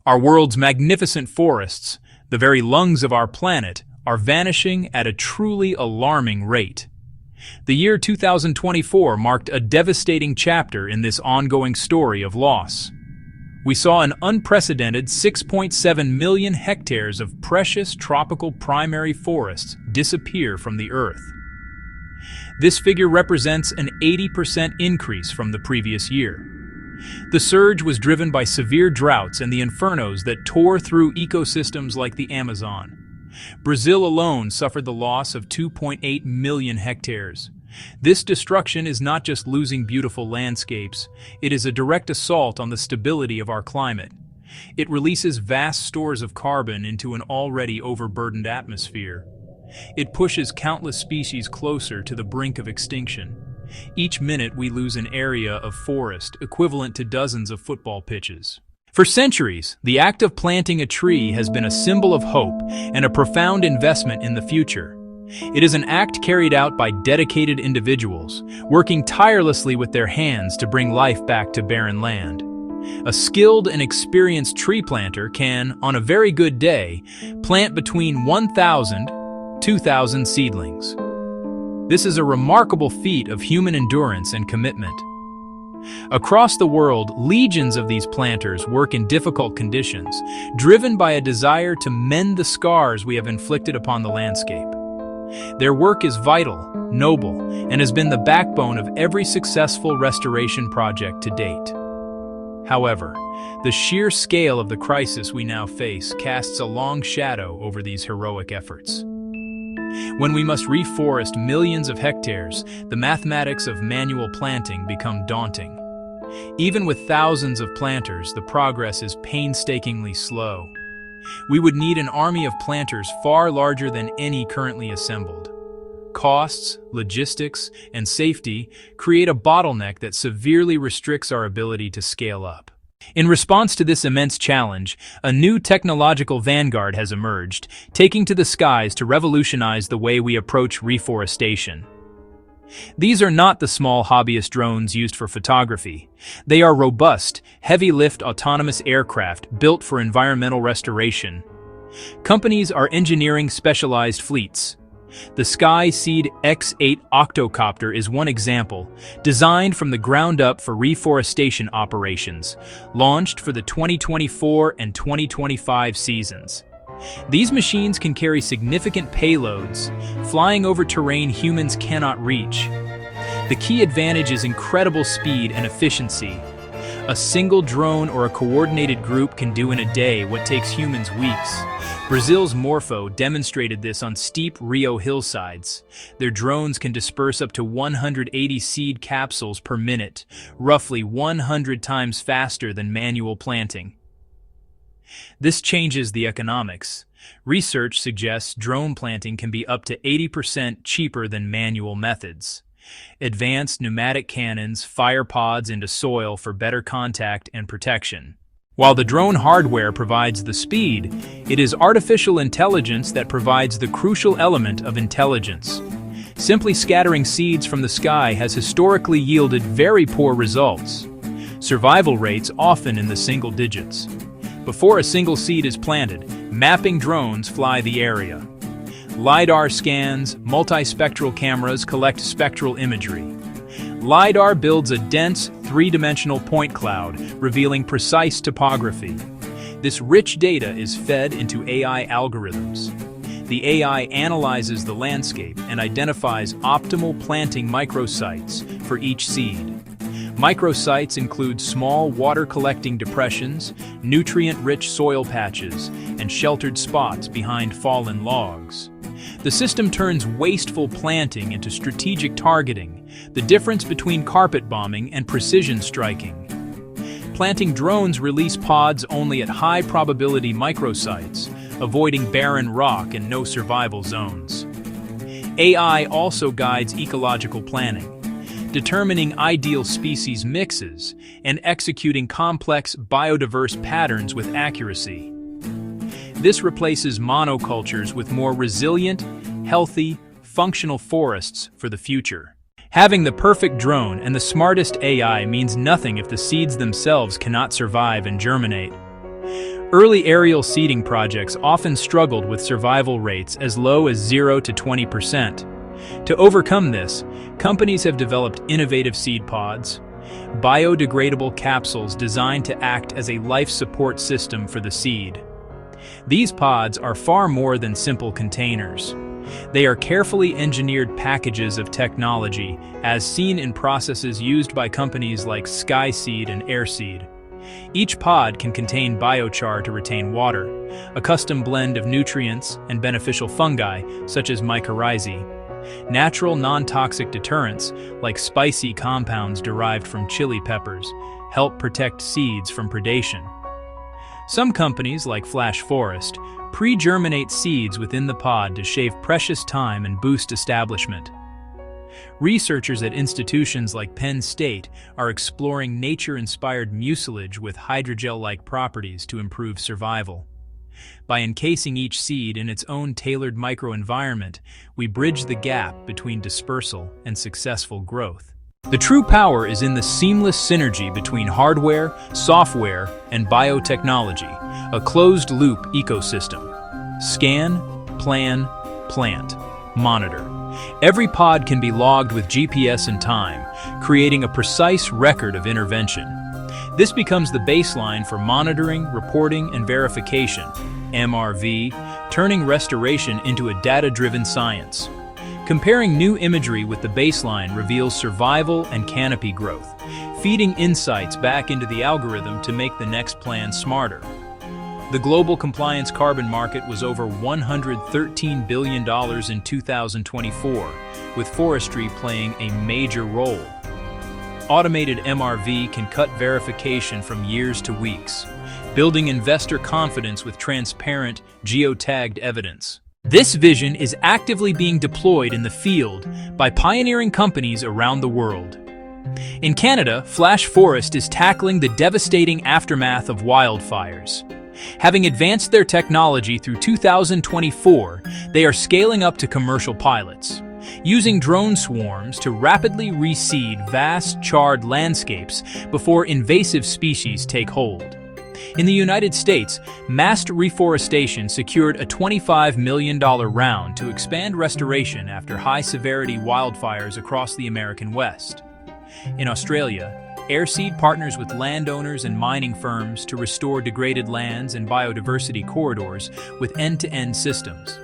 Our world's magnificent forests, the very lungs of our planet, are vanishing at a truly alarming rate. The year 2024 marked a devastating chapter in this ongoing story of loss. We saw an unprecedented 6.7 million hectares of precious tropical primary forests disappear from the Earth. This figure represents an 80% increase from the previous year. The surge was driven by severe droughts and the infernos that tore through ecosystems like the Amazon. Brazil alone suffered the loss of 2.8 million hectares. This destruction is not just losing beautiful landscapes, it is a direct assault on the stability of our climate. It releases vast stores of carbon into an already overburdened atmosphere. It pushes countless species closer to the brink of extinction. Each minute we lose an area of forest equivalent to dozens of football pitches. For centuries, the act of planting a tree has been a symbol of hope and a profound investment in the future. It is an act carried out by dedicated individuals, working tirelessly with their hands to bring life back to barren land. A skilled and experienced tree planter can, on a very good day, plant between 1,000 to 2,000 seedlings. This is a remarkable feat of human endurance and commitment. Across the world, legions of these planters work in difficult conditions, driven by a desire to mend the scars we have inflicted upon the landscape. Their work is vital, noble, and has been the backbone of every successful restoration project to date. However, the sheer scale of the crisis we now face casts a long shadow over these heroic efforts. When we must reforest millions of hectares, the mathematics of manual planting become daunting. Even with thousands of planters, the progress is painstakingly slow. We would need an army of planters far larger than any currently assembled. Costs, logistics, and safety create a bottleneck that severely restricts our ability to scale up. In response to this immense challenge, a new technological vanguard has emerged, taking to the skies to revolutionize the way we approach reforestation. These are not the small hobbyist drones used for photography. They are robust, heavy-lift autonomous aircraft built for environmental restoration. Companies are engineering specialized fleets. The Sky Seed X8 octocopter is one example, designed from the ground up for reforestation operations, launched for the 2024 and 2025 seasons. These machines can carry significant payloads, flying over terrain humans cannot reach. The key advantage is incredible speed and efficiency. A single drone or a coordinated group can do in a day what takes humans weeks. Brazil's Morpho demonstrated this on steep Rio hillsides. Their drones can disperse up to 180 seed capsules per minute, roughly 100 times faster than manual planting. This changes the economics. Research suggests drone planting can be up to 80% cheaper than manual methods. Advanced pneumatic cannons fire pods into soil for better contact and protection. While the drone hardware provides the speed, it is artificial intelligence that provides the crucial element of intelligence. Simply scattering seeds from the sky has historically yielded very poor results. Survival rates often in the single digits. Before a single seed is planted, mapping drones fly the area. LiDAR scans, multispectral cameras collect spectral imagery. LiDAR builds a dense, three-dimensional point cloud, revealing precise topography. This rich data is fed into AI algorithms. The AI analyzes the landscape and identifies optimal planting microsites for each seed. Microsites include small water-collecting depressions, nutrient-rich soil patches, and sheltered spots behind fallen logs. The system turns wasteful planting into strategic targeting, the difference between carpet bombing and precision striking. Planting drones release pods only at high-probability microsites, avoiding barren rock and no-survival zones. AI also guides ecological planning, determining ideal species mixes and executing complex biodiverse patterns with accuracy. This replaces monocultures with more resilient, healthy, functional forests for the future. Having the perfect drone and the smartest AI means nothing if the seeds themselves cannot survive and germinate. Early aerial seeding projects often struggled with survival rates as low as 0 to 20%. To overcome this, companies have developed innovative seed pods, biodegradable capsules designed to act as a life support system for the seed. These pods are far more than simple containers. They are carefully engineered packages of technology, as seen in processes used by companies like Skyseed and Airseed. Each pod can contain biochar to retain water, a custom blend of nutrients and beneficial fungi such as mycorrhizae, natural non-toxic deterrents like spicy compounds derived from chili peppers help protect seeds from predation. Some companies like Flash Forest pre-germinate seeds within the pod to shave precious time and boost establishment. Researchers at institutions like Penn State are exploring nature-inspired mucilage with hydrogel-like properties to improve survival. By encasing each seed in its own tailored microenvironment, we bridge the gap between dispersal and successful growth. The true power is in the seamless synergy between hardware, software, and biotechnology, a closed-loop ecosystem. Scan, plan, plant, monitor. Every pod can be logged with GPS and time, creating a precise record of intervention. This becomes the baseline for monitoring, reporting, and verification, MRV, turning restoration into a data-driven science. Comparing new imagery with the baseline reveals survival and canopy growth, feeding insights back into the algorithm to make the next plan smarter. The global compliance carbon market was over $113 billion in 2024, with forestry playing a major role. Automated MRV can cut verification from years to weeks, building investor confidence with transparent, geotagged evidence. This vision is actively being deployed in the field by pioneering companies around the world. In Canada, Flash Forest is tackling the devastating aftermath of wildfires. Having advanced their technology through 2024, they are scaling up to commercial pilots, using drone swarms to rapidly reseed vast charred landscapes before invasive species take hold. In the United States, Massed Reforestation secured a $25 million round to expand restoration after high-severity wildfires across the American West. In Australia, Airseed partners with landowners and mining firms to restore degraded lands and biodiversity corridors with end-to-end systems.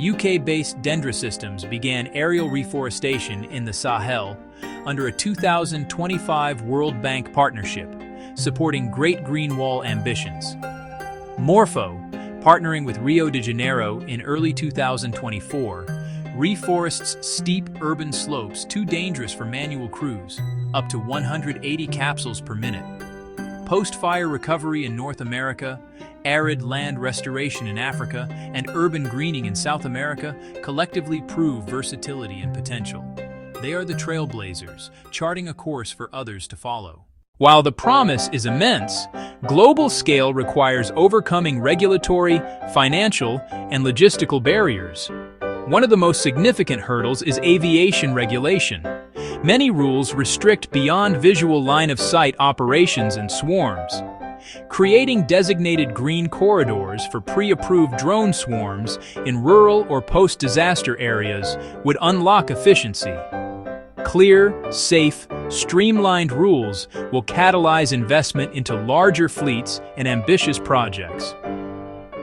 UK-based Dendra Systems began aerial reforestation in the Sahel under a 2025 World Bank partnership, supporting Great Green Wall ambitions. Morpho, partnering with Rio de Janeiro in early 2024, reforests steep urban slopes too dangerous for manual crews, up to 180 capsules per minute. Post-fire recovery in North America, arid land restoration in Africa, and urban greening in South America collectively prove versatility and potential. They are the trailblazers, charting a course for others to follow. While the promise is immense, global scale requires overcoming regulatory, financial, and logistical barriers. One of the most significant hurdles is aviation regulation. Many rules restrict beyond visual line-of-sight operations and swarms. Creating designated green corridors for pre-approved drone swarms in rural or post-disaster areas would unlock efficiency. Clear, safe, streamlined rules will catalyze investment into larger fleets and ambitious projects.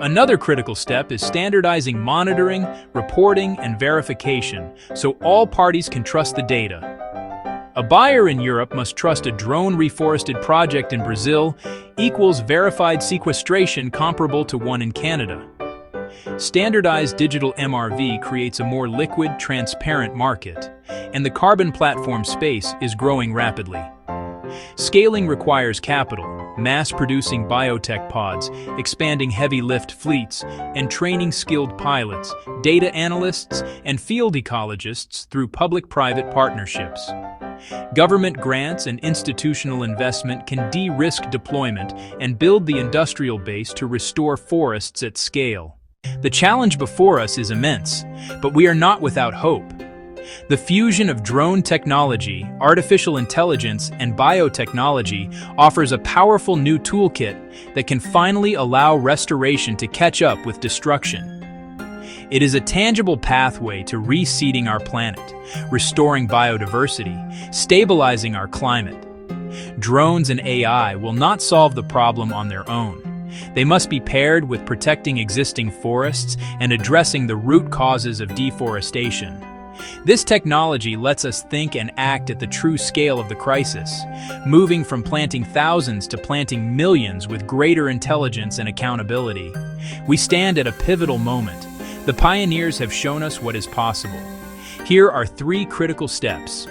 Another critical step is standardizing monitoring, reporting, and verification so all parties can trust the data. A buyer in Europe must trust a drone reforested project in Brazil equals verified sequestration comparable to one in Canada. Standardized digital MRV creates a more liquid, transparent market, and the carbon platform space is growing rapidly. Scaling requires capital, mass-producing biotech pods, expanding heavy-lift fleets, and training skilled pilots, data analysts, and field ecologists through public-private partnerships. Government grants and institutional investment can de-risk deployment and build the industrial base to restore forests at scale. The challenge before us is immense, but we are not without hope. The fusion of drone technology, artificial intelligence, and biotechnology offers a powerful new toolkit that can finally allow restoration to catch up with destruction. It is a tangible pathway to reseeding our planet, restoring biodiversity, stabilizing our climate. Drones and AI will not solve the problem on their own. They must be paired with protecting existing forests and addressing the root causes of deforestation. This technology lets us think and act at the true scale of the crisis, moving from planting thousands to planting millions with greater intelligence and accountability. We stand at a pivotal moment. The pioneers have shown us what is possible. Here are 3 critical steps.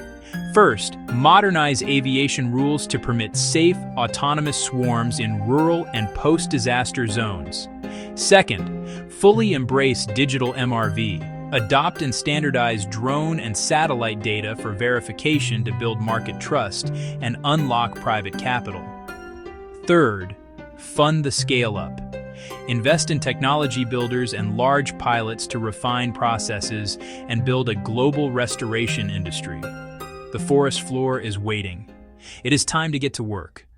First, modernize aviation rules to permit safe, autonomous swarms in rural and post-disaster zones. Second, fully embrace digital MRV. Adopt and standardize drone and satellite data for verification to build market trust and unlock private capital. Third, fund the scale-up. Invest in technology builders and large pilots to refine processes and build a global restoration industry. The forest floor is waiting. It is time to get to work.